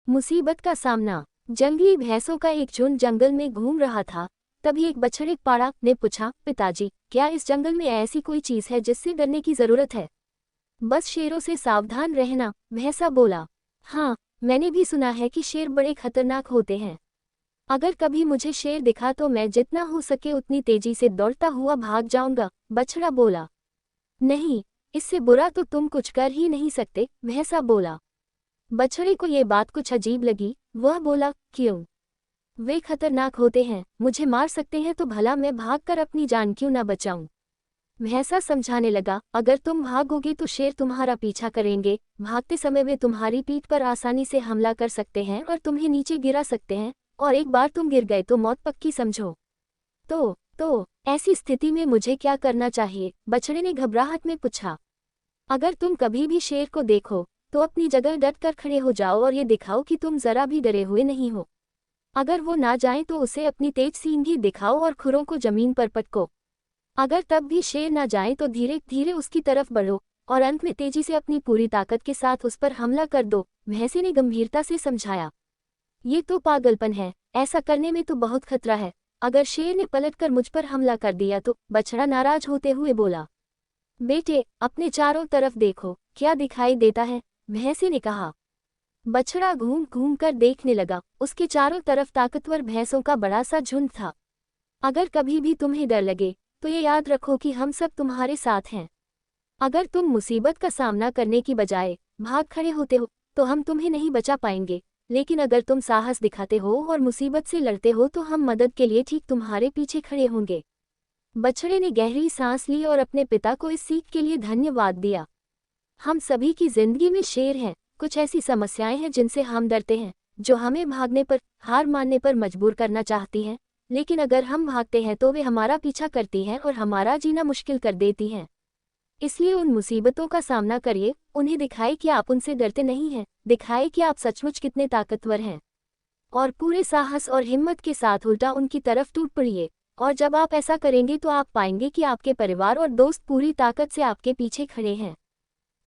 मुसीबत का सामना। जंगली भैंसों का एक झुंड जंगल में घूम रहा था। तभी एक बछड़े पाड़ा ने पूछा, पिताजी, क्या इस जंगल में ऐसी कोई चीज है जिससे डरने की जरूरत है? बस शेरों से सावधान रहना, भैंसा बोला। हाँ, मैंने भी सुना है कि शेर बड़े खतरनाक होते हैं। अगर कभी मुझे शेर दिखा तो मैं जितना हो सके उतनी तेजी से दौड़ता हुआ भाग जाऊंगा, बछड़ा बोला। नहीं, इससे बुरा तो तुम कुछ कर ही नहीं सकते, भैंसा बोला। बछड़े को ये बात कुछ अजीब लगी। वह बोला, क्यों? वे खतरनाक होते हैं, मुझे मार सकते हैं, तो भला मैं भागकर अपनी जान क्यों ना बचाऊं? भैंसा समझाने लगा, अगर तुम भागोगे तो शेर तुम्हारा पीछा करेंगे। भागते समय वे तुम्हारी पीठ पर आसानी से हमला कर सकते हैं और तुम्हें नीचे गिरा सकते हैं, और एक बार तुम गिर गए तो मौत पक्की समझो। तो ऐसी स्थिति में मुझे क्या करना चाहिए? बछड़े ने घबराहट में पूछा। अगर तुम कभी भी शेर को देखो तो अपनी जगह डट कर खड़े हो जाओ और ये दिखाओ कि तुम जरा भी डरे हुए नहीं हो। अगर वो ना जाए तो उसे अपनी तेज सींगी दिखाओ और खुरों को जमीन पर पटको। अगर तब भी शेर ना जाए तो धीरे धीरे उसकी तरफ बढ़ो और अंत में तेजी से अपनी पूरी ताकत के साथ उस पर हमला कर दो, भैंसे ने गंभीरता से समझाया। ये तो पागलपन है, ऐसा करने में तो बहुत खतरा है। अगर शेर ने पलटकर मुझ पर हमला कर दिया तो? बछड़ा नाराज होते हुए बोला। बेटे, अपने चारों तरफ देखो, क्या दिखाई देता है? भैंसे ने कहा। बछड़ा घूम घूम कर देखने लगा। उसके चारों तरफ ताकतवर भैंसों का बड़ा सा झुंड था। अगर कभी भी तुम्हें डर लगे तो ये याद रखो कि हम सब तुम्हारे साथ हैं। अगर तुम मुसीबत का सामना करने की बजाय भाग खड़े होते हो तो हम तुम्हें नहीं बचा पाएंगे, लेकिन अगर तुम साहस दिखाते हो और मुसीबत से लड़ते हो तो हम मदद के लिए ठीक तुम्हारे पीछे खड़े होंगे। बछड़े ने गहरी सांस ली और अपने पिता को इस सीख के लिए धन्यवाद दिया। हम सभी की जिंदगी में शेर हैं, कुछ ऐसी समस्याएं हैं जिनसे हम डरते हैं, जो हमें भागने पर, हार मानने पर मजबूर करना चाहती हैं, लेकिन अगर हम भागते हैं तो वे हमारा पीछा करती हैं और हमारा जीना मुश्किल कर देती हैं। इसलिए उन मुसीबतों का सामना करिए, उन्हें दिखाए कि आप उनसे डरते नहीं हैं, दिखाए कि आप सचमुच कितने ताकतवर हैं, और पूरे साहस और हिम्मत के साथ उल्टा उनकी तरफ टूट पड़िए। और जब आप ऐसा करेंगे तो आप पाएंगे कि आपके परिवार और दोस्त पूरी ताकत से आपके पीछे खड़े हैं।